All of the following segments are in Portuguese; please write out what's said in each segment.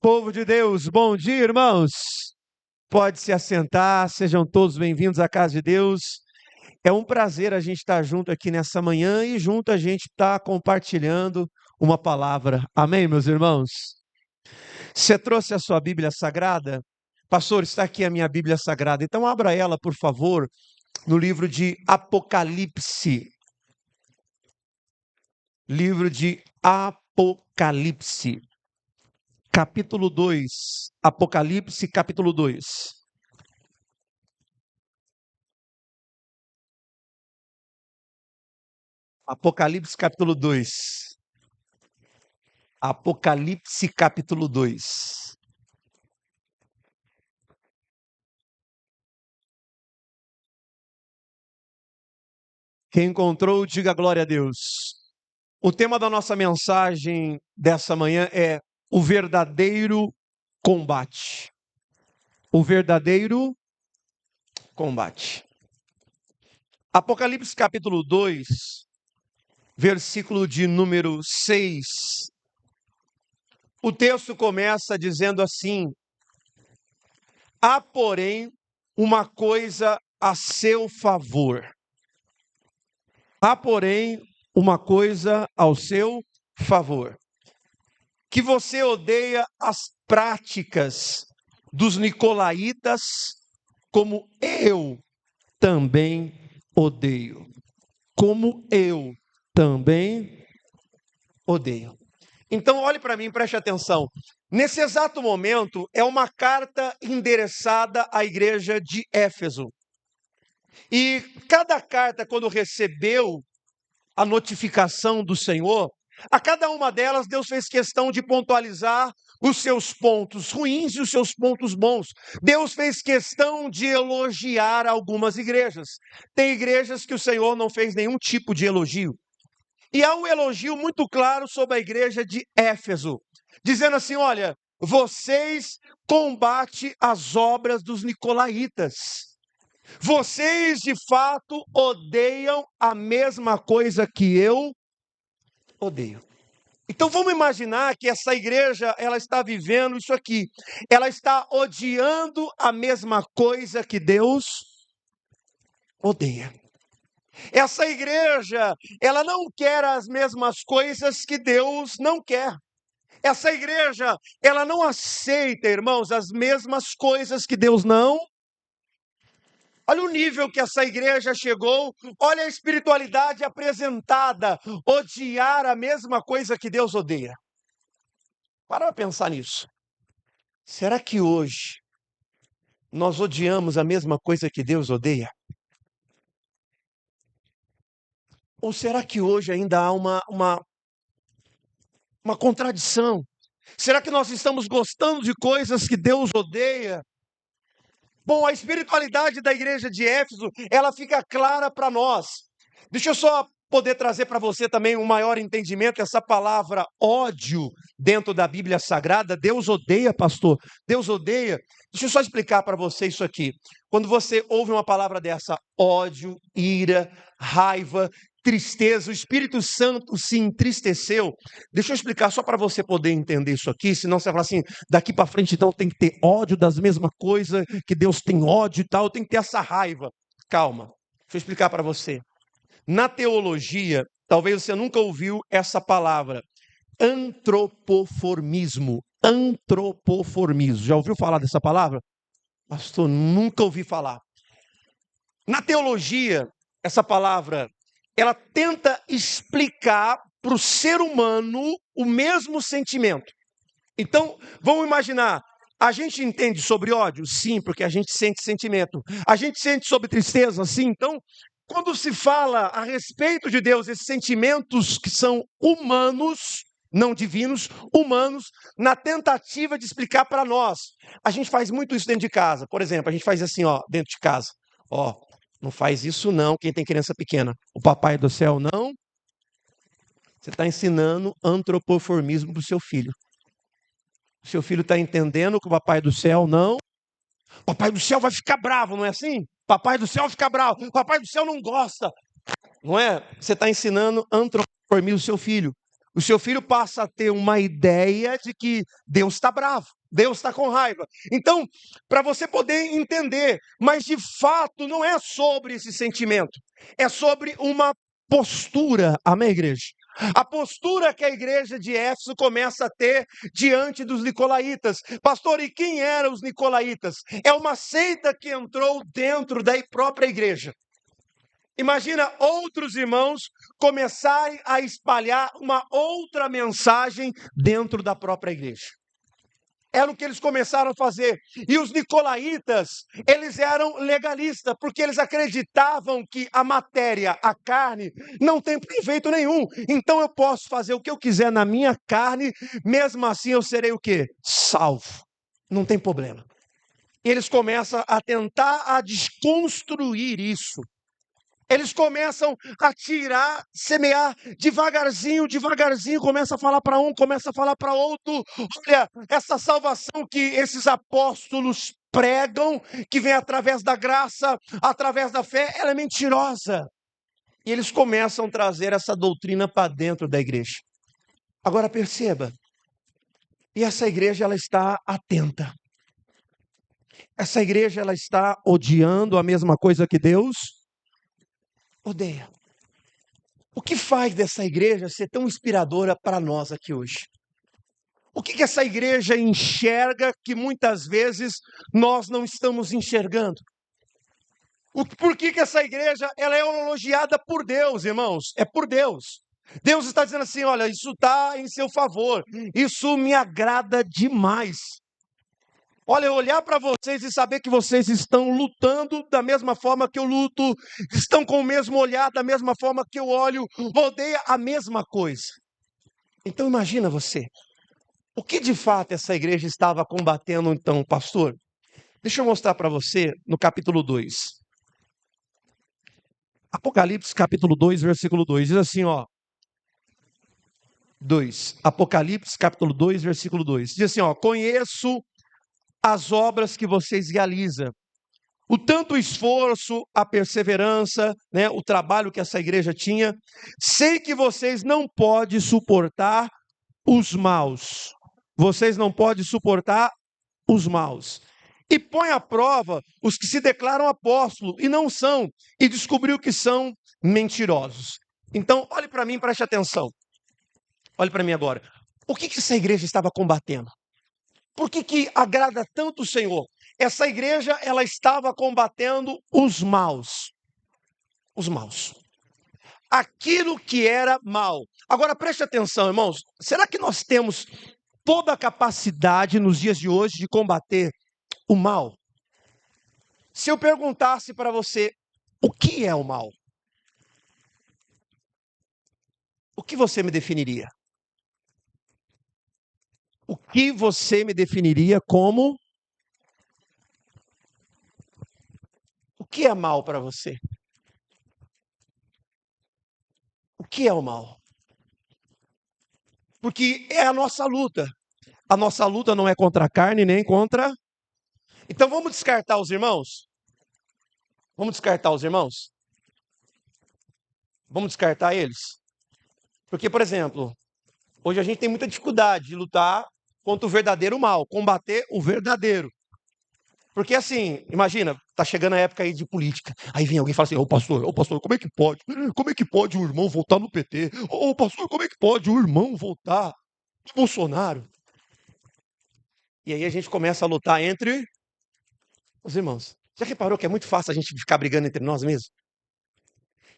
Povo de Deus, bom dia, irmãos. Pode se assentar, sejam todos bem-vindos à casa de Deus. É um prazer a gente estar junto aqui nessa manhã e junto a gente estar compartilhando uma palavra. Amém, meus irmãos? Você trouxe a sua Bíblia Sagrada? Pastor, está aqui a minha Bíblia Sagrada. Então abra ela, por favor, no livro de Apocalipse. Livro de Apocalipse. Capítulo 2, Apocalipse, capítulo 2. Apocalipse, capítulo 2. Apocalipse, capítulo 2. Quem encontrou, diga glória a Deus. O tema da nossa mensagem dessa manhã é o verdadeiro combate. O verdadeiro combate. Apocalipse capítulo 2, versículo de número 6. O texto começa dizendo assim: há, porém, uma coisa a seu favor. Há, porém, uma coisa ao seu favor. Que você odeia as práticas dos nicolaítas, como eu também odeio. Como eu também odeio. Então, olhe para mim, preste atenção. Nesse exato momento, é uma carta endereçada à igreja de Éfeso. E cada carta, quando recebeu a notificação do Senhor, a cada uma delas Deus fez questão de pontualizar os seus pontos ruins e os seus pontos bons. Deus fez questão de elogiar algumas igrejas. Tem igrejas que o Senhor não fez nenhum tipo de elogio. E há um elogio muito claro sobre a igreja de Éfeso, dizendo assim: olha, vocês combatem as obras dos nicolaítas. Vocês, de fato, odeiam a mesma coisa que eu odeio. Então vamos imaginar que essa igreja, ela está vivendo isso aqui. Ela está odiando a mesma coisa que Deus odeia. Essa igreja, ela não quer as mesmas coisas que Deus não quer. Essa igreja, ela não aceita, irmãos, as mesmas coisas que Deus não. Olha o nível que essa igreja chegou, olha a espiritualidade apresentada, odiar a mesma coisa que Deus odeia. Para pensar nisso. Será que hoje nós odiamos a mesma coisa que Deus odeia? Ou será que hoje ainda há uma contradição? Será que nós estamos gostando de coisas que Deus odeia? Bom, a espiritualidade da igreja de Éfeso, ela fica clara para nós. Deixa eu só poder trazer para você também um maior entendimento. Essa palavra ódio dentro da Bíblia Sagrada, Deus odeia, pastor, Deus odeia. Deixa eu só explicar para você isso aqui. Quando você ouve uma palavra dessa, ódio, ira, raiva, tristeza, o Espírito Santo se entristeceu. Deixa eu explicar só para você poder entender isso aqui, senão você vai falar assim, daqui para frente então tem que ter ódio das mesmas coisas, que Deus tem ódio e tal, tem que ter essa raiva. Calma, deixa eu explicar para você. Na teologia, talvez você nunca ouviu essa palavra, antropoformismo. Antropoformismo. Já ouviu falar dessa palavra? Pastor, nunca ouvi falar. Na teologia, essa palavra, ela tenta explicar para o ser humano o mesmo sentimento. Então, vamos imaginar, a gente entende sobre ódio? Sim, porque a gente sente sentimento. A gente sente sobre tristeza? Sim. Então, quando se fala a respeito de Deus, esses sentimentos que são humanos, não divinos, humanos, na tentativa de explicar para nós. A gente faz muito isso dentro de casa. Por exemplo, a gente faz assim, ó, dentro de casa. Ó, não faz isso não, quem tem criança pequena. O papai do céu não. Você está ensinando antropoformismo para o seu filho. O seu filho está entendendo que o papai do céu não. O papai do céu vai ficar bravo, não é assim? Papai do céu fica bravo. O papai do céu não gosta. Não é? Você está ensinando antropoformismo ao seu filho. O seu filho passa a ter uma ideia de que Deus está bravo, Deus está com raiva. Então, para você poder entender, mas de fato não é sobre esse sentimento, é sobre uma postura, amém, igreja? A postura que a igreja de Éfeso começa a ter diante dos nicolaítas. Pastor, e quem eram os nicolaítas? É uma seita que entrou dentro da própria igreja. Imagina outros irmãos começarem a espalhar uma outra mensagem dentro da própria igreja. Era o que eles começaram a fazer. E os nicolaítas, eles eram legalistas, porque eles acreditavam que a matéria, a carne, não tem proveito nenhum. Então eu posso fazer o que eu quiser na minha carne, mesmo assim eu serei o quê? Salvo. Não tem problema. E eles começam a tentar a desconstruir isso. Eles começam a tirar, semear, devagarzinho, começa a falar para um, começa a falar para outro. Olha, essa salvação que esses apóstolos pregam, que vem através da graça, através da fé, ela é mentirosa. E eles começam a trazer essa doutrina para dentro da igreja. Agora perceba, e essa igreja ela está atenta. Essa igreja ela está odiando a mesma coisa que Deus odeia. O que faz dessa igreja ser tão inspiradora para nós aqui hoje? O que essa igreja enxerga que muitas vezes nós não estamos enxergando? Por que essa igreja ela é elogiada por Deus, irmãos? É por Deus. Deus está dizendo assim, olha, isso está em seu favor. Isso me agrada demais. Olha, olhar para vocês e saber que vocês estão lutando da mesma forma que eu luto, estão com o mesmo olhar da mesma forma que eu olho, odeia a mesma coisa. Então imagina você, o que de fato essa igreja estava combatendo então, pastor? Deixa eu mostrar para você no capítulo 2. Apocalipse capítulo 2, versículo 2, diz assim, ó. 2, Apocalipse capítulo 2, versículo 2, diz assim, ó, conheço as obras que vocês realizam, o tanto esforço, a perseverança, né, o trabalho que essa igreja tinha. Sei que vocês não podem suportar os maus. Vocês não podem suportar os maus. E põe à prova os que se declaram apóstolos e não são, e descobriu que são mentirosos. Então, olhe para mim, preste atenção. Olhe para mim agora. O que essa igreja estava combatendo? Por que agrada tanto o Senhor? Essa igreja, ela estava combatendo os maus. Os maus. Aquilo que era mal. Agora, preste atenção, irmãos. Será que nós temos toda a capacidade nos dias de hoje de combater o mal? Se eu perguntasse para você, o que é o mal? O que você me definiria? O que você me definiria como? O que é mal para você? O que é o mal? Porque é a nossa luta. A nossa luta não é contra a carne, nem contra... Então vamos descartar os irmãos? Vamos descartar os irmãos? Vamos descartar eles? Porque, por exemplo, hoje a gente tem muita dificuldade de lutar contra o verdadeiro mal, combater o verdadeiro. Porque assim, imagina, tá chegando a época aí de política. Aí vem alguém e fala assim, ô pastor, como é que pode? Como é que pode o irmão voltar no PT? Ô pastor, como é que pode o irmão voltar no Bolsonaro? E aí a gente começa a lutar entre os irmãos. Já reparou que é muito fácil a gente ficar brigando entre nós mesmos?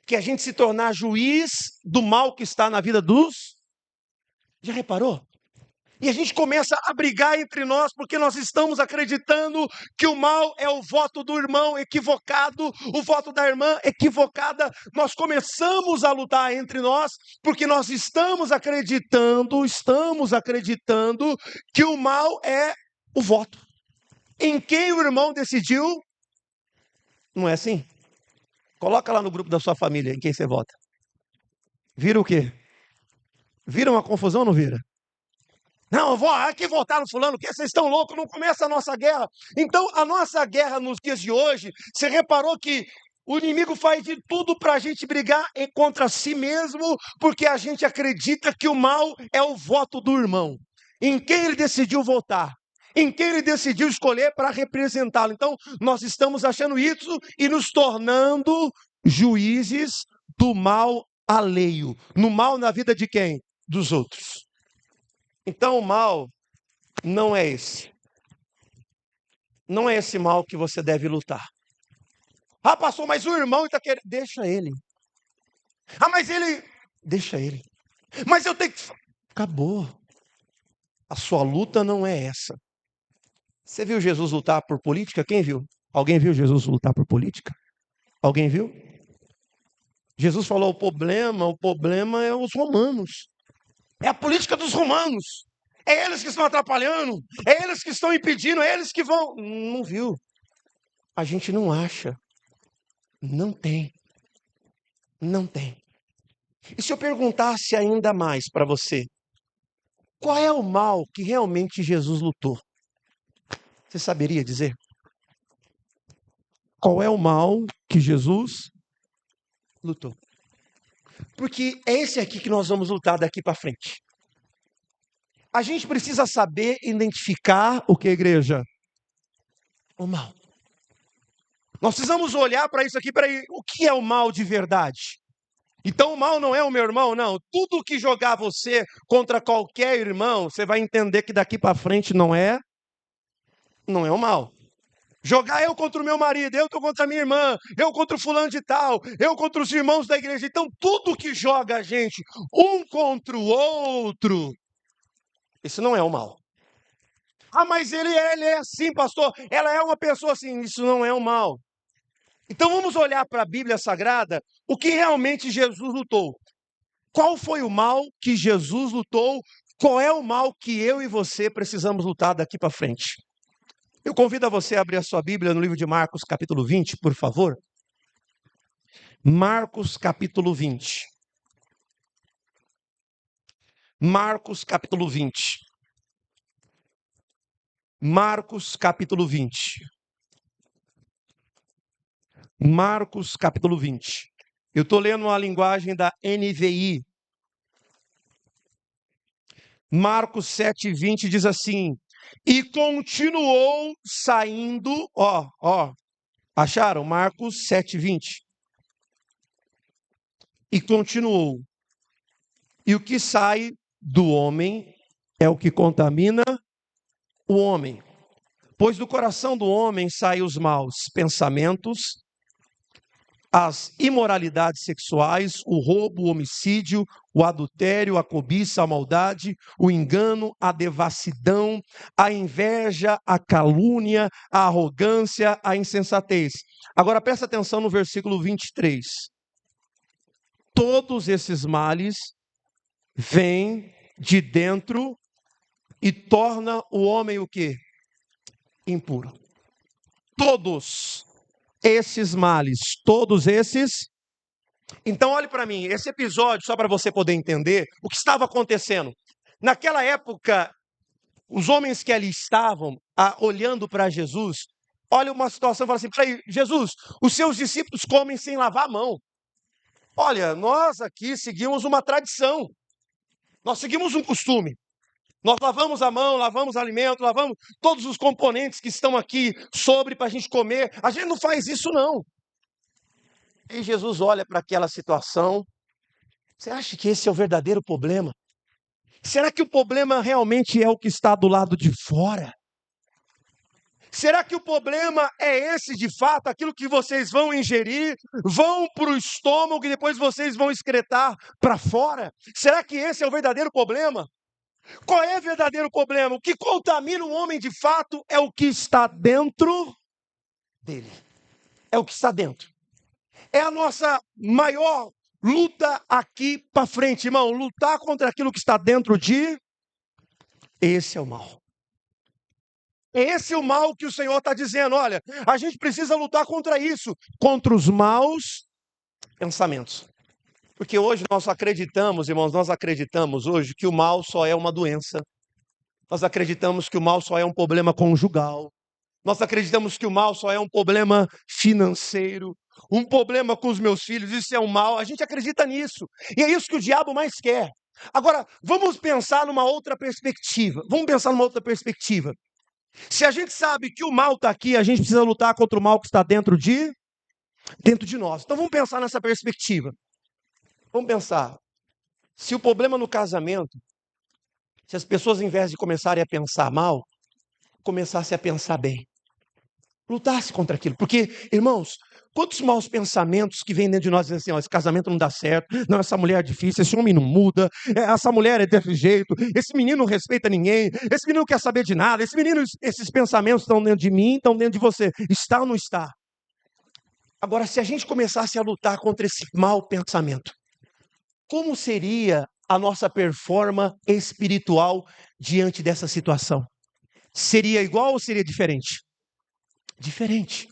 Que a gente se tornar juiz do mal que está na vida dos... Já reparou? E a gente começa a brigar entre nós porque nós estamos acreditando que o mal é o voto do irmão equivocado, o voto da irmã equivocada. Nós começamos a lutar entre nós porque nós estamos acreditando que o mal é o voto. Em quem o irmão decidiu? Não é assim? Coloca lá no grupo da sua família em quem você vota. Vira o quê? Vira uma confusão ou não vira? Não, eu vou aqui votar no fulano, que vocês estão loucos, não começa a nossa guerra. Então, a nossa guerra nos dias de hoje, você reparou que O inimigo faz de tudo para a gente brigar contra si mesmo, porque a gente acredita que o mal é o voto do irmão, em quem ele decidiu votar, em quem ele decidiu escolher para representá-lo. Então, nós estamos achando isso e nos tornando juízes do mal alheio. No mal na vida de quem? Dos outros. Então, o mal não é esse. Não é esse mal que você deve lutar. Ah, pastor, mas o irmão está querendo. Deixa ele. Ah, mas ele. Deixa ele. Mas eu tenho que. Acabou. A sua luta não é essa. Você viu Jesus lutar por política? Quem viu? Alguém viu Jesus lutar por política? Alguém viu? Jesus falou: o problema é os romanos. É a política dos romanos. É eles que estão atrapalhando. É eles que estão impedindo. É eles que vão. Não viu. A gente não acha. Não tem. Não tem. E se eu perguntasse ainda mais para você, qual é o mal que realmente Jesus lutou? Você saberia dizer? Qual é o mal que Jesus lutou? Porque é esse aqui que nós vamos lutar daqui para frente. A gente precisa saber identificar o que, igreja? O mal. Nós precisamos olhar para isso aqui, peraí, o que é o mal de verdade? Então o mal não é o meu irmão, não. Tudo que jogar você contra qualquer irmão, você vai entender que daqui para frente não é o mal. Jogar eu contra o meu marido, eu contra a minha irmã, eu contra o fulano de tal, eu contra os irmãos da igreja. Então tudo que joga a gente um contra o outro, isso não é o mal. Ah, mas ele é assim, pastor. Ela é uma pessoa assim. Isso não é o mal. Então vamos olhar para a Bíblia Sagrada, o que realmente Jesus lutou. Qual foi o mal que Jesus lutou? Qual é o mal que eu e você precisamos lutar daqui para frente? Eu convido a você a abrir a sua Bíblia no livro de Marcos, capítulo 20, por favor. Marcos, capítulo 20. Marcos, capítulo 20. Marcos, capítulo 20. Marcos, capítulo 20. Eu estou lendo a linguagem da NVI. Marcos 7:20 diz assim: e continuou saindo, acharam? Marcos 7:20. E continuou. E o que sai do homem é o que contamina o homem. Pois do coração do homem saem os maus pensamentos, as imoralidades sexuais, o roubo, o homicídio, o adultério, a cobiça, a maldade, o engano, a devassidão, a inveja, a calúnia, a arrogância, a insensatez. Agora presta atenção no versículo 23. Todos esses males vêm de dentro e torna o homem o quê? Impuro. Todos esses males, todos esses. Então olhe para mim, esse episódio, só para você poder entender o que estava acontecendo. Naquela época, os homens que ali estavam, olhando para Jesus, olha uma situação e fala assim, peraí, Jesus, os seus discípulos comem sem lavar a mão. Olha, nós aqui seguimos uma tradição, nós seguimos um costume. Nós lavamos a mão, lavamos alimento, lavamos todos os componentes que estão aqui sobre para a gente comer. A gente não faz isso, não. E Jesus olha para aquela situação. Você acha que esse é o verdadeiro problema? Será que o problema realmente é o que está do lado de fora? Será que o problema é esse de fato, aquilo que vocês vão ingerir, vão para o estômago e depois vocês vão excretar para fora? Será que esse é o verdadeiro problema? Qual é o verdadeiro problema? O que contamina o homem de fato é o que está dentro dele. É o que está dentro. É a nossa maior luta aqui para frente, irmão. Lutar contra aquilo que está dentro de... Esse é o mal. Esse é o mal que o Senhor está dizendo. Olha, a gente precisa lutar contra isso. Contra os maus pensamentos. Porque hoje nós acreditamos, irmãos, nós acreditamos hoje que o mal só é uma doença. Nós acreditamos que o mal só é um problema conjugal. Nós acreditamos que o mal só é um problema financeiro. um problema com os meus filhos, isso é um mal. A gente acredita nisso. E é isso que o diabo mais quer. Agora, vamos pensar numa outra perspectiva. Vamos pensar numa outra perspectiva. Se a gente sabe que o mal está aqui, a gente precisa lutar contra o mal que está dentro de nós. Então vamos pensar nessa perspectiva. Vamos pensar. Se o problema no casamento, se as pessoas, em vez de começarem a pensar mal, começassem a pensar bem. Lutasse contra aquilo. Porque, irmãos, quantos maus pensamentos que vêm dentro de nós, dizendo assim, ó, esse casamento não dá certo, não, essa mulher é difícil, esse homem não muda, essa mulher é desse jeito, esse menino não respeita ninguém, esse menino não quer saber de nada, esses pensamentos estão dentro de mim, estão dentro de você. Está ou não está? Agora, se a gente começasse a lutar contra esse mau pensamento, como seria a nossa performance espiritual diante dessa situação? Seria igual ou seria diferente? Diferente.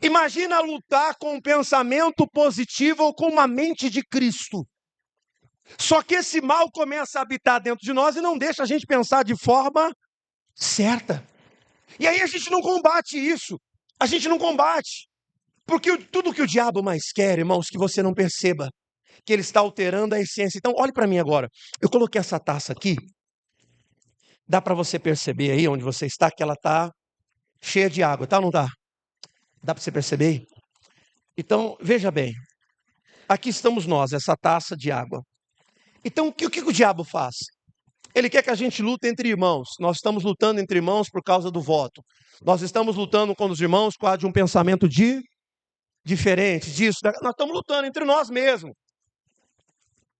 Imagina lutar com um pensamento positivo ou com uma mente de Cristo. Só que esse mal começa a habitar dentro de nós e não deixa a gente pensar de forma certa. E aí a gente não combate isso. A gente não combate. Porque tudo que o diabo mais quer, irmãos, que você não perceba que ele está alterando a essência. Então, olhe para mim agora. Eu coloquei essa taça aqui. Dá para você perceber aí onde você está que ela está cheia de água, tá ou não tá? Dá para você perceber aí? Então, veja bem. Aqui estamos nós, essa taça de água. Então, o que o diabo faz? Ele quer que a gente lute entre irmãos. Nós estamos lutando entre irmãos por causa do voto. Nós estamos lutando com os irmãos por causa de um pensamento diferente disso. Nós estamos lutando entre nós mesmos.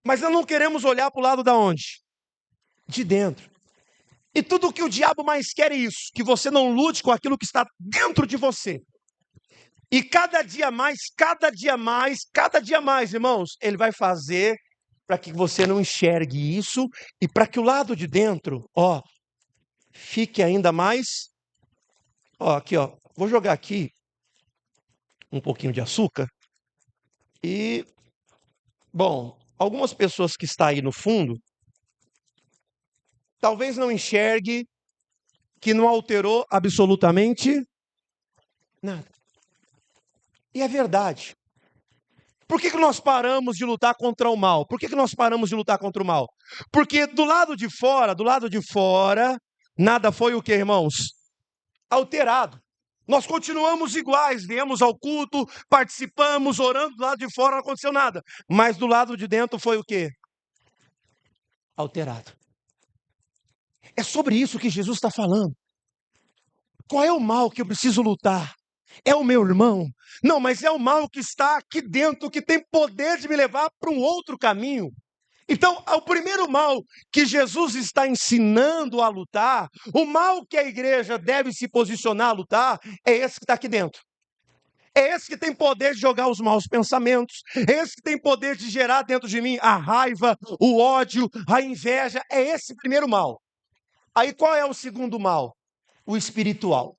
Mas nós não queremos olhar para o lado da onde? De dentro. E tudo o que o diabo mais quer é isso, que você não lute com aquilo que está dentro de você. E cada dia mais, irmãos, ele vai fazer para que você não enxergue isso e para que o lado de dentro, ó, fique ainda mais. Ó, aqui, ó, vou jogar aqui um pouquinho de açúcar e, bom, algumas pessoas que estão aí no fundo, talvez não enxergue que não alterou absolutamente nada. E é verdade. Por que nós paramos de lutar contra o mal? Por que nós paramos de lutar contra o mal? Porque do lado de fora, nada foi o que, irmãos? Alterado. Nós continuamos iguais, viemos ao culto, participamos, orando, do lado de fora não aconteceu nada. Mas do lado de dentro foi o quê? Alterado. É sobre isso que Jesus está falando. Qual é o mal que eu preciso lutar? É o meu irmão? Não, mas é o mal que está aqui dentro, que tem poder de me levar para um outro caminho. Então, o primeiro mal que Jesus está ensinando a lutar, o mal que a igreja deve se posicionar a lutar, é esse que está aqui dentro. É esse que tem poder de jogar os maus pensamentos, é esse que tem poder de gerar dentro de mim a raiva, o ódio, a inveja, é esse primeiro mal. Aí qual é o segundo mal? O espiritual.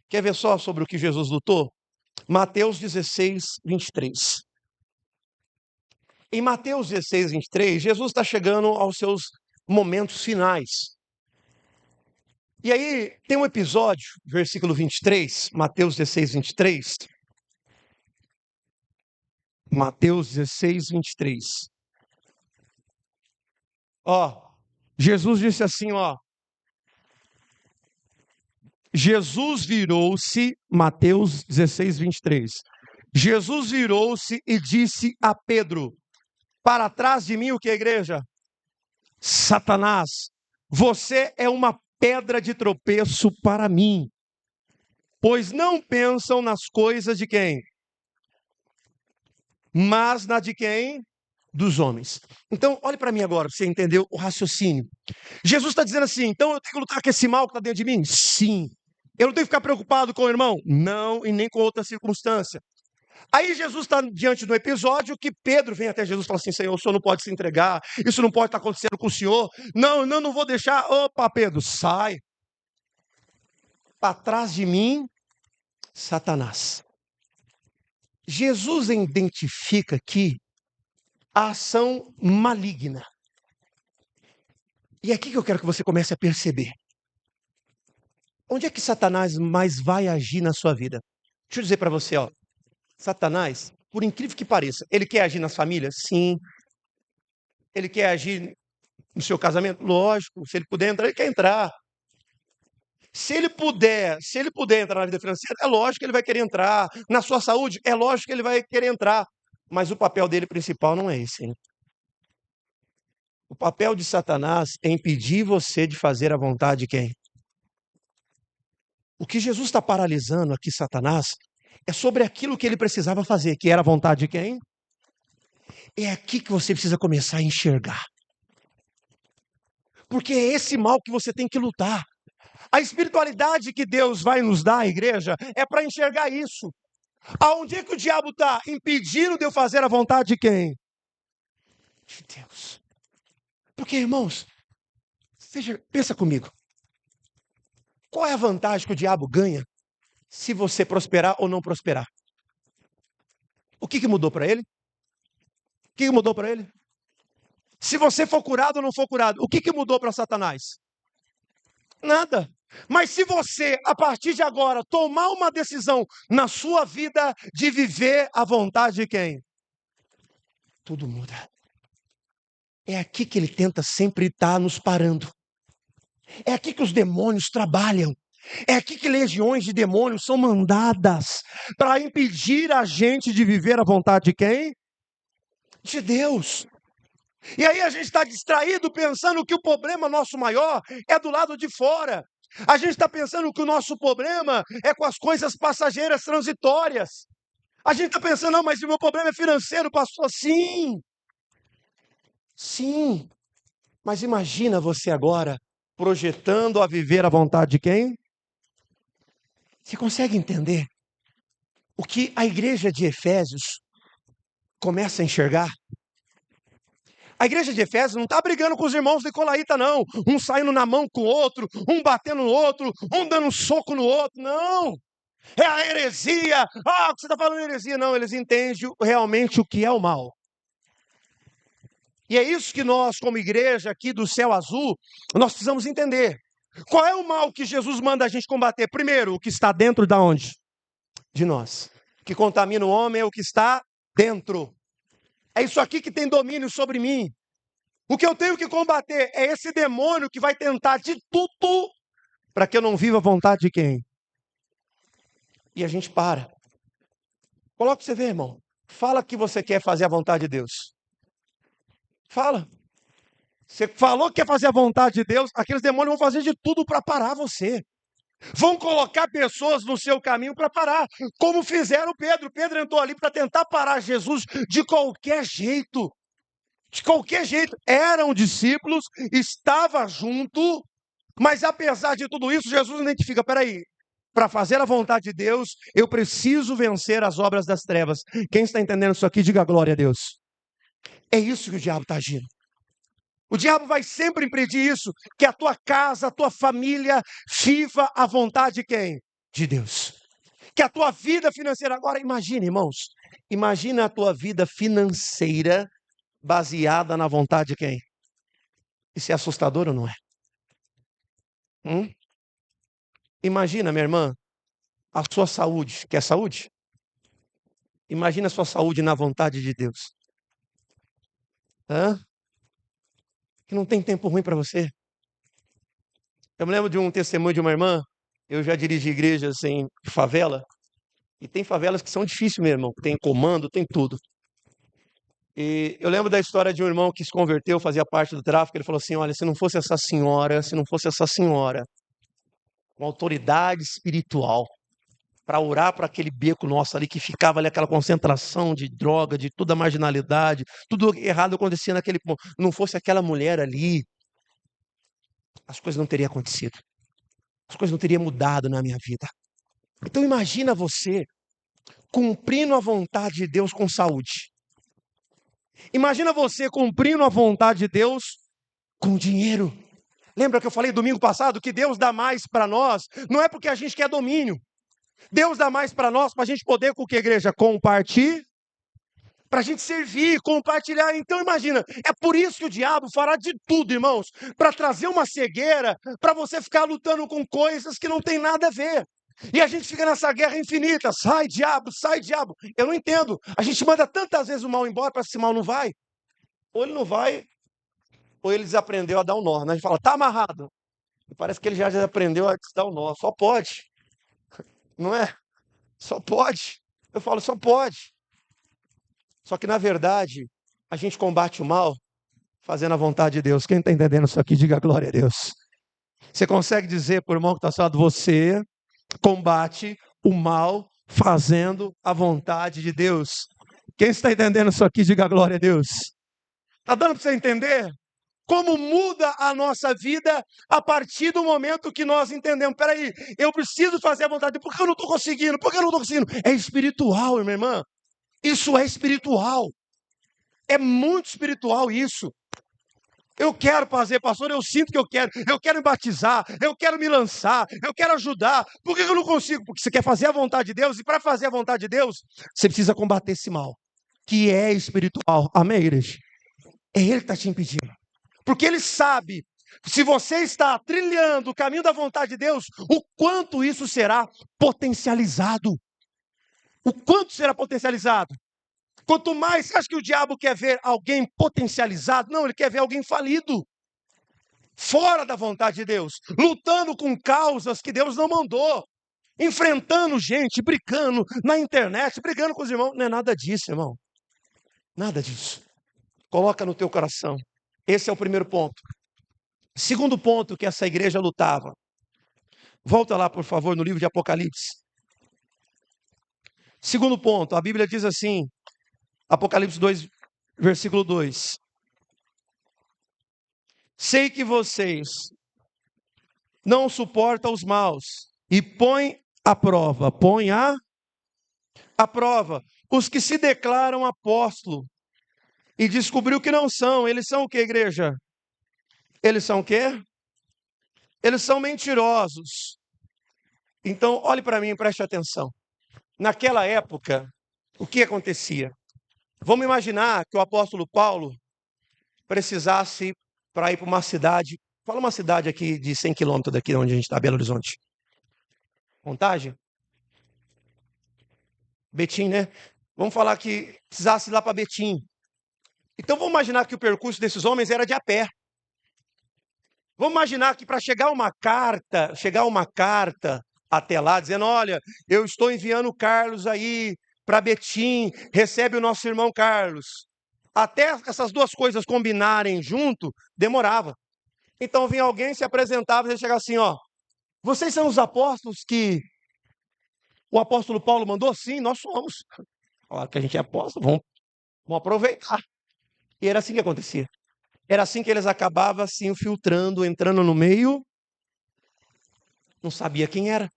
Quer ver só sobre o que Jesus lutou? Mateus 16, 23. Em Mateus 16, 23, Jesus está chegando aos seus momentos finais. E aí tem um episódio, versículo 23, Mateus 16, 23. Mateus 16, 23. Ó, Jesus disse assim, ó. Jesus virou-se, Mateus 16, 23. Jesus virou-se e disse a Pedro: para trás de mim, o que, igreja? Satanás, você é uma pedra de tropeço para mim, pois não pensam nas coisas de quem? Mas na de quem? Dos homens. Então, olhe para mim agora, para você entender o raciocínio. Jesus está dizendo assim, então eu tenho que lutar com esse mal que está dentro de mim? Sim. Eu não tenho que ficar preocupado com o irmão? Não, e nem com outra circunstância. Aí Jesus está diante do episódio que Pedro vem até Jesus e fala assim, Senhor, o senhor não pode se entregar, isso não pode estar acontecendo com o senhor. Não vou deixar. Opa, Pedro, sai. Para trás de mim, Satanás. Jesus identifica aqui a ação maligna. E é aqui que eu quero que você comece a perceber. Onde é que Satanás mais vai agir na sua vida? Deixa eu dizer para você, ó. Satanás, por incrível que pareça, ele quer agir nas famílias? Sim. Ele quer agir no seu casamento? Lógico. Se ele puder entrar, ele quer entrar. Se ele puder entrar na vida financeira, é lógico que ele vai querer entrar. Na sua saúde, é lógico que ele vai querer entrar. Mas o papel dele principal não é esse, hein? O papel de Satanás é impedir você de fazer a vontade de quem? O que Jesus está paralisando aqui, Satanás, é sobre aquilo que ele precisava fazer, que era a vontade de quem? É aqui que você precisa começar a enxergar. Porque é esse mal que você tem que lutar. A espiritualidade que Deus vai nos dar, igreja, é para enxergar isso. Aonde é que o diabo está? Impedindo de eu fazer a vontade de quem? De Deus. Porque, irmãos, pensa comigo. Qual é a vantagem que o diabo ganha se você prosperar ou não prosperar? O que mudou para ele? O que mudou para ele? Se você for curado ou não for curado, o que mudou para Satanás? Nada. Mas se você, a partir de agora, tomar uma decisão na sua vida de viver a vontade de quem? Tudo muda. É aqui que ele tenta sempre estar nos parando. É aqui que os demônios trabalham. É aqui que legiões de demônios são mandadas para impedir a gente de viver a vontade de quem? De Deus. E aí a gente está distraído pensando que o problema nosso maior é do lado de fora. A gente está pensando que o nosso problema é com as coisas passageiras transitórias. A gente está pensando, não, mas o meu problema é financeiro, pastor. Sim. Sim. Mas imagina você agora projetando a viver a vontade de quem? Você consegue entender o que a igreja de Efésios começa a enxergar? A igreja de Efésios não está brigando com os irmãos de Nicolaíta, não. Um saindo na mão com o outro, um batendo no outro, um dando um soco no outro. Não. É a heresia. O que você está falando de heresia? Não, eles entendem realmente o que é o mal. E é isso que nós, como igreja aqui do Céu Azul, nós precisamos entender. Qual é o mal que Jesus manda a gente combater? Primeiro, o que está dentro de onde? De nós. O que contamina o homem é o que está dentro. É isso aqui que tem domínio sobre mim. O que eu tenho que combater é esse demônio que vai tentar de tudo para que eu não viva a vontade de quem? E a gente para. Coloca para você ver, irmão. Fala que você quer fazer a vontade de Deus. Fala. Você falou que quer fazer a vontade de Deus, aqueles demônios vão fazer de tudo para parar você. Vão colocar pessoas no seu caminho para parar, como fizeram Pedro. Pedro entrou ali para tentar parar Jesus de qualquer jeito. De qualquer jeito. Eram discípulos, estava junto, mas apesar de tudo isso, Jesus identifica, peraí, para fazer a vontade de Deus, eu preciso vencer as obras das trevas. Quem está entendendo isso aqui, diga glória a Deus. É isso que o diabo está agindo. O diabo vai sempre impedir isso, que a tua casa, a tua família viva a vontade de quem? De Deus. Que a tua vida financeira, agora imagine, irmãos, imagina a tua vida financeira baseada na vontade de quem? Isso é assustador ou não é? Imagina, minha irmã, a sua saúde. Quer saúde? Imagina a sua saúde na vontade de Deus. Que não tem tempo ruim para você. Eu me lembro de um testemunho de uma irmã. Eu já dirigi igrejas em favela. E tem favelas que são difíceis mesmo. Tem comando, tem tudo. E eu lembro da história de um irmão que se converteu, fazia parte do tráfico. Ele falou assim, olha, se não fosse essa senhora, com autoridade espiritual, para orar para aquele beco nosso ali, que ficava ali aquela concentração de droga, de toda a marginalidade, tudo errado acontecia naquele ponto. Não fosse aquela mulher ali, as coisas não teriam acontecido. As coisas não teriam mudado na minha vida. Então imagina você cumprindo a vontade de Deus com saúde. Imagina você cumprindo a vontade de Deus com dinheiro. Lembra que eu falei domingo passado que Deus dá mais para nós? Não é porque a gente quer domínio. Deus dá mais para nós, para a gente poder, com o que, igreja? Compartilhar. Para a gente servir, compartilhar. Então imagina, é por isso que o diabo fará de tudo, irmãos, para trazer uma cegueira, para você ficar lutando com coisas que não tem nada a ver. E a gente fica nessa guerra infinita. Sai, diabo, sai, diabo. Eu não entendo. A gente manda tantas vezes o mal embora, para que esse mal não vai. Ou ele não vai, ou ele desaprendeu a dar um nó. Né? A gente fala, tá amarrado. E parece que ele já desaprendeu a dar um nó. Só pode. Não é? Só pode. Eu falo, só pode. Só que, na verdade, a gente combate o mal fazendo a vontade de Deus. Quem está entendendo isso aqui, diga glória a Deus. Você consegue dizer para o irmão que está ao seu lado, você combate o mal fazendo a vontade de Deus. Quem está entendendo isso aqui, diga glória a Deus. Está dando para você entender? Como muda a nossa vida a partir do momento que nós entendemos. Peraí, eu preciso fazer a vontade de Deus. Por que eu não estou conseguindo? Por que eu não estou conseguindo? É espiritual, minha irmã. Isso é espiritual. É muito espiritual isso. Eu quero fazer, pastor, eu sinto que eu quero me batizar, eu quero me lançar, eu quero ajudar. Por que eu não consigo? Porque você quer fazer a vontade de Deus, e para fazer a vontade de Deus, você precisa combater esse mal, que é espiritual. Amém, igreja? É Ele que está te impedindo. Porque Ele sabe, se você está trilhando o caminho da vontade de Deus, o quanto isso será potencializado. O quanto será potencializado. Quanto mais, você acha que o diabo quer ver alguém potencializado? Não, ele quer ver alguém falido. Fora da vontade de Deus. Lutando com causas que Deus não mandou. Enfrentando gente, brigando na internet, brigando com os irmãos. Não é nada disso, irmão. Nada disso. Coloca no teu coração. Esse é o primeiro ponto. Segundo ponto que essa igreja lutava. Volta lá, por favor, no livro de Apocalipse. Segundo ponto, a Bíblia diz assim, Apocalipse 2, versículo 2. Sei que vocês não suportam os maus e põe à prova os que se declaram apóstolo e descobriu que não são. Eles são o que, igreja? Eles são o quê? Eles são mentirosos. Então, olhe para mim e preste atenção. Naquela época, o que acontecia? Vamos imaginar que o apóstolo Paulo precisasse para ir para uma cidade, fala uma cidade aqui de 100 quilômetros daqui onde a gente está, Belo Horizonte. Contagem? Betim, né? Vamos falar que precisasse ir lá para Betim. Então vamos imaginar que o percurso desses homens era de a pé. Vamos imaginar que para chegar uma carta até lá, dizendo, olha, eu estou enviando o Carlos aí para Betim, recebe o nosso irmão Carlos. Até essas duas coisas combinarem junto, demorava. Então vinha alguém, se apresentava e chegava assim, ó, vocês são os apóstolos que o apóstolo Paulo mandou? Sim, nós somos. Claro que a gente é apóstolo, vamos aproveitar. E era assim que acontecia. Era assim que eles acabavam se infiltrando, entrando no meio. Não sabia quem era.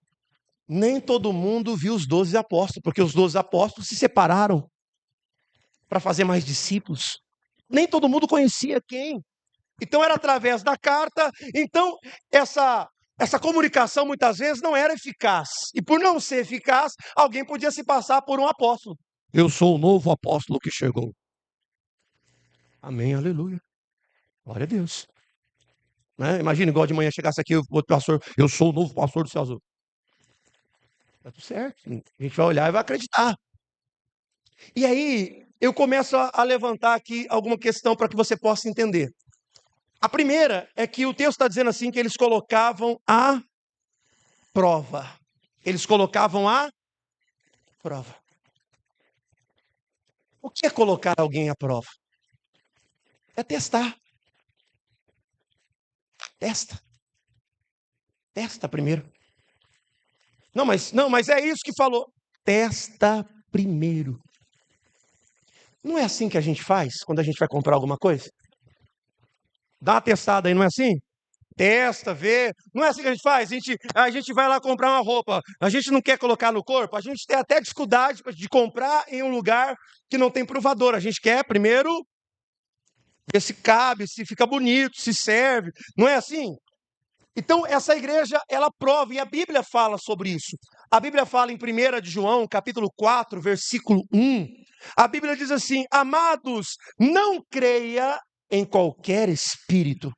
Nem todo mundo viu os 12 apóstolos, porque os 12 apóstolos se separaram para fazer mais discípulos. Nem todo mundo conhecia quem. Então era através da carta. Então essa comunicação muitas vezes não era eficaz. E por não ser eficaz, alguém podia se passar por um apóstolo. Eu sou o novo apóstolo que chegou. Amém, aleluia. Glória a Deus. Né? Imagina, igual de manhã chegasse aqui outro pastor, eu sou o novo pastor do céu azul. Tá tudo certo. A gente vai olhar e vai acreditar. E aí, eu começo a levantar aqui alguma questão para que você possa entender. A primeira é que o texto está dizendo assim, que eles colocavam a prova. Eles colocavam a prova. O que é colocar alguém à prova? É testar. Testa. Testa primeiro. Não, mas é isso que falou. Testa primeiro. Não é assim que a gente faz quando a gente vai comprar alguma coisa? Dá uma testada aí, não é assim? Testa, vê. Não é assim que a gente faz? A gente vai lá comprar uma roupa. A gente não quer colocar no corpo. A gente tem até dificuldade de comprar em um lugar que não tem provador. A gente quer primeiro ver se cabe, se fica bonito, se serve. Não é assim? Então, essa igreja, ela prova, e a Bíblia fala sobre isso. A Bíblia fala em 1 de João, capítulo 4, versículo 1. A Bíblia diz assim, amados, não creia em qualquer espírito,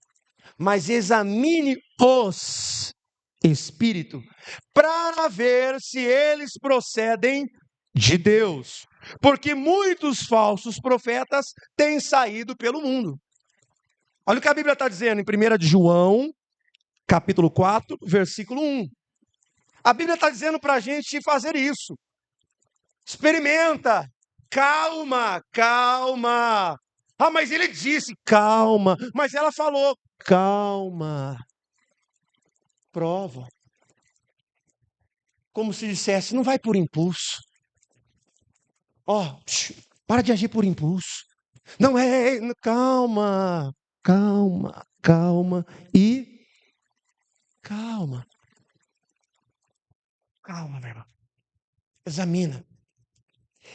mas examine-os Espírito, para ver se eles procedem de Deus. Porque muitos falsos profetas têm saído pelo mundo. Olha o que a Bíblia está dizendo em 1 de João, capítulo 4, versículo 1. A Bíblia está dizendo para a gente fazer isso. Experimenta. Calma, calma. Ah, mas ele disse, calma. Mas ela falou, calma. Prova. Como se dissesse, não vai por impulso. Ó, para de agir por impulso. Não é, calma, calma, calma e calma. Calma, meu irmão. Examina.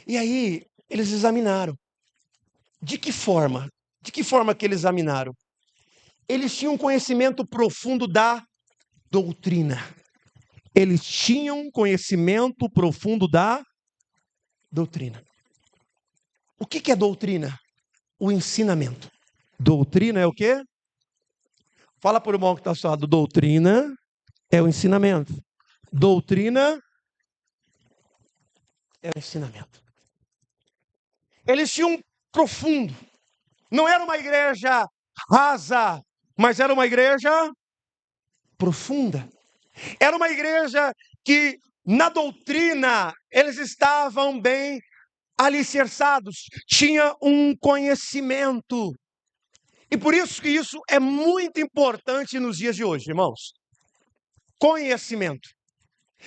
E aí, eles examinaram. De que forma? De que forma que eles examinaram? Eles tinham conhecimento profundo da doutrina. Eles tinham conhecimento profundo da doutrina. O que é doutrina? O ensinamento. Doutrina é o quê? Fala para o irmão que está ao seu lado. Doutrina é o ensinamento. Doutrina é o ensinamento. Eles tinham profundo. Não era uma igreja rasa, mas era uma igreja profunda. Era uma igreja que, na doutrina, eles estavam bem alicerçados. Tinha um conhecimento. E por isso que isso é muito importante nos dias de hoje, irmãos. Conhecimento.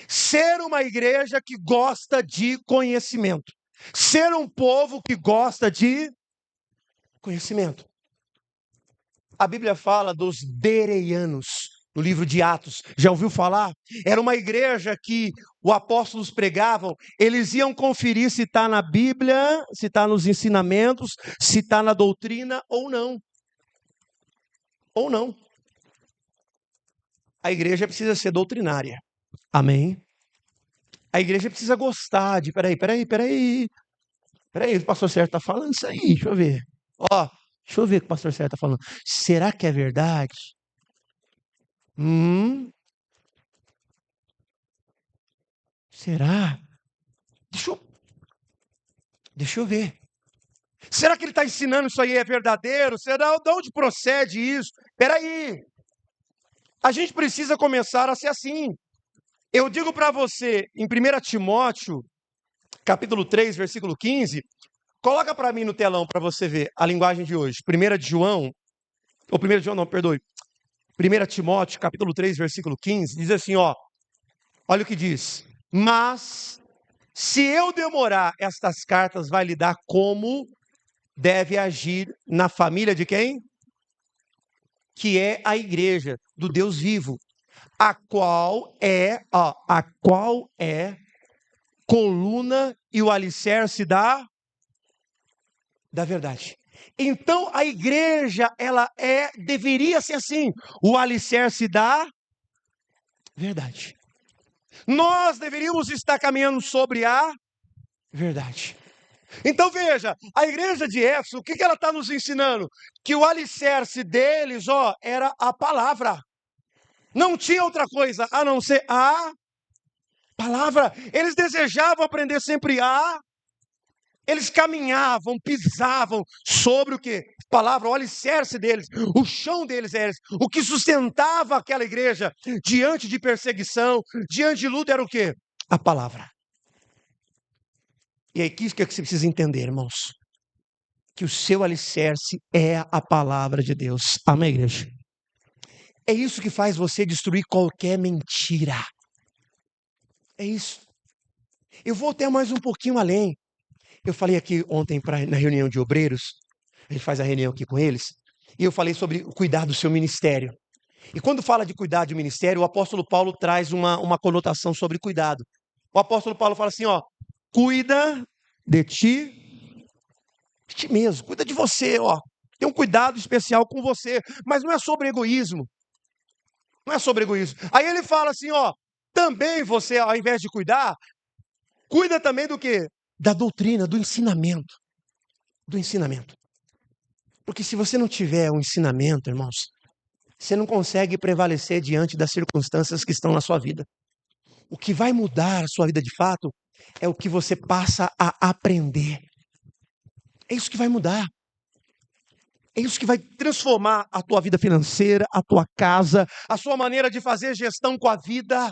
Ser uma igreja que gosta de conhecimento. Ser um povo que gosta de conhecimento. A Bíblia fala dos bereanos, no livro de Atos. Já ouviu falar? Era uma igreja que os apóstolos pregavam, eles iam conferir se está na Bíblia, se está nos ensinamentos, se está na doutrina ou não. Ou não. A igreja precisa ser doutrinária. Amém? A igreja precisa gostar de... Peraí, o pastor Sérgio está falando isso aí, deixa eu ver. Ó, deixa eu ver o que o pastor Sérgio está falando. Será que é verdade? Será? Deixa eu ver. Será que ele está ensinando isso aí é verdadeiro? Será de onde procede isso? Peraí. A gente precisa começar a ser assim. Eu digo para você, em 1 Timóteo, capítulo 3, versículo 15, coloca para mim no telão para você ver a linguagem de hoje. 1 de João, ou 1 de João não, perdoe. 1 Timóteo, capítulo 3, versículo 15, diz assim, ó. Olha o que diz. Mas, se eu demorar, estas cartas vai lidar como deve agir na família de quem? Que é a igreja do Deus vivo, a qual é coluna e o alicerce da verdade. Então a igreja deveria ser assim, o alicerce da verdade. Nós deveríamos estar caminhando sobre a verdade. Então veja, a igreja de Éfeso, o que ela está nos ensinando? Que o alicerce deles, era a palavra. Não tinha outra coisa a não ser a palavra. Eles desejavam aprender sempre eles caminhavam, pisavam sobre o quê? Palavra, o alicerce deles, o chão deles era esse. O que sustentava aquela igreja diante de perseguição, diante de luta, era o quê? A palavra. E é isso que você precisa entender, irmãos. Que o seu alicerce é a palavra de Deus. Amém, igreja? É isso que faz você destruir qualquer mentira. É isso. Eu vou até mais um pouquinho além. Eu falei aqui ontem na reunião de obreiros, a gente faz a reunião aqui com eles, e eu falei sobre cuidar do seu ministério. E quando fala de cuidar do ministério, o apóstolo Paulo traz uma conotação sobre cuidado. O apóstolo Paulo fala assim, cuida de ti mesmo, cuida de você, tem um cuidado especial com você, mas não é sobre egoísmo. Não é sobre egoísmo. Aí ele fala assim, também você, ao invés de cuidar, cuida também do quê? Da doutrina, do ensinamento. Do ensinamento. Porque se você não tiver um ensinamento, irmãos, você não consegue prevalecer diante das circunstâncias que estão na sua vida. O que vai mudar a sua vida de fato é o que você passa a aprender. É isso que vai mudar. É isso que vai transformar a tua vida financeira, a tua casa, a sua maneira de fazer gestão com a vida.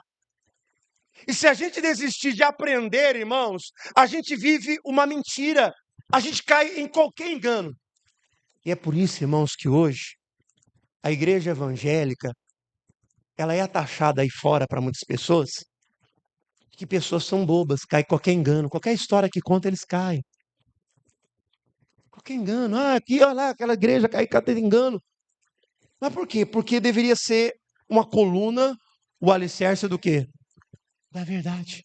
E se a gente desistir de aprender, irmãos, a gente vive uma mentira. A gente cai em qualquer engano. E é por isso, irmãos, que hoje a igreja evangélica, ela é taxada aí fora para muitas pessoas, que pessoas são bobas, caem em qualquer engano, qualquer história que conta eles caem. Qualquer engano. Ah, aqui, olha lá, aquela igreja cai em cada engano. Mas por quê? Porque deveria ser uma coluna, o alicerce do quê? Da verdade.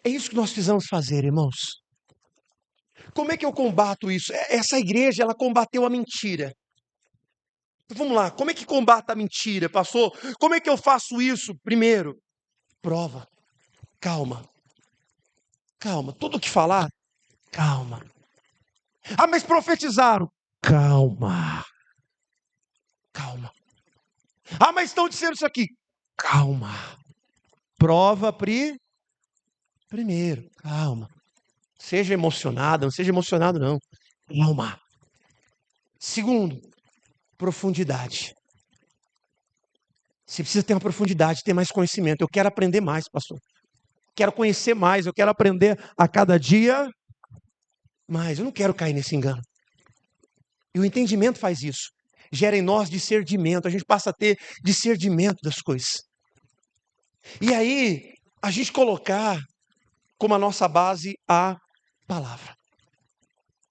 É isso que nós precisamos fazer, irmãos. Como é que eu combato isso? Essa igreja, ela combateu a mentira. Vamos lá, como é que combate a mentira, pastor? Como é que eu faço isso? Primeiro, prova. Calma. Calma. Tudo que falar, calma. Ah, mas profetizaram. Calma. Calma. Ah, mas estão dizendo isso aqui. Calma. Prova primeiro. Calma. Seja emocionado, não seja emocionado não. Calma. Segundo, profundidade. Você precisa ter uma profundidade, ter mais conhecimento. Eu quero aprender mais, pastor. Quero conhecer mais, eu quero aprender a cada dia mais. Eu não quero cair nesse engano. E o entendimento faz isso. Gera em nós discernimento. A gente passa a ter discernimento das coisas. E aí, a gente colocar como a nossa base a palavra.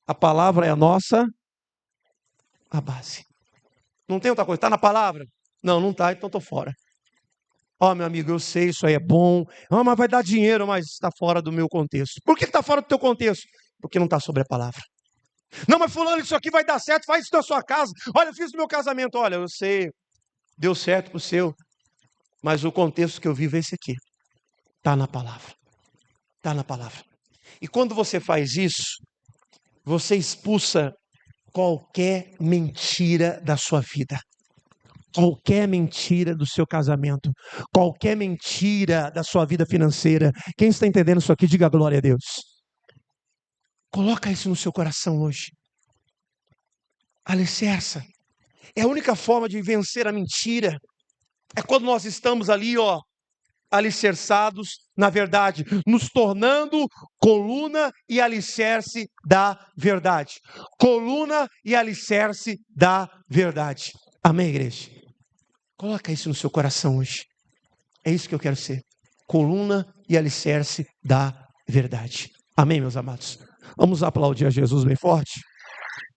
A palavra é a nossa a base. Não tem outra coisa. Está na palavra? Não, não está, então estou fora. Ó, meu amigo, eu sei, isso aí é bom. Ah, mas vai dar dinheiro, mas está fora do meu contexto. Por que está fora do teu contexto? Porque não está sobre a palavra. Não, mas fulano, isso aqui vai dar certo, faz isso na sua casa. Olha, eu fiz no meu casamento. Olha, eu sei, deu certo pro seu. Mas o contexto que eu vivo é esse aqui. Está na palavra. Está na palavra. E quando você faz isso, você expulsa qualquer mentira da sua vida. Qualquer mentira do seu casamento, qualquer mentira da sua vida financeira. Quem está entendendo isso aqui, diga glória a Deus. Coloca isso no seu coração hoje. Alicerça. É a única forma de vencer a mentira. É quando nós estamos ali, ó, alicerçados na verdade, nos tornando coluna e alicerce da verdade. Coluna e alicerce da verdade. Amém, igreja? Coloca isso no seu coração hoje. É isso que eu quero ser. Coluna e alicerce da verdade. Amém, meus amados? Vamos aplaudir a Jesus bem forte?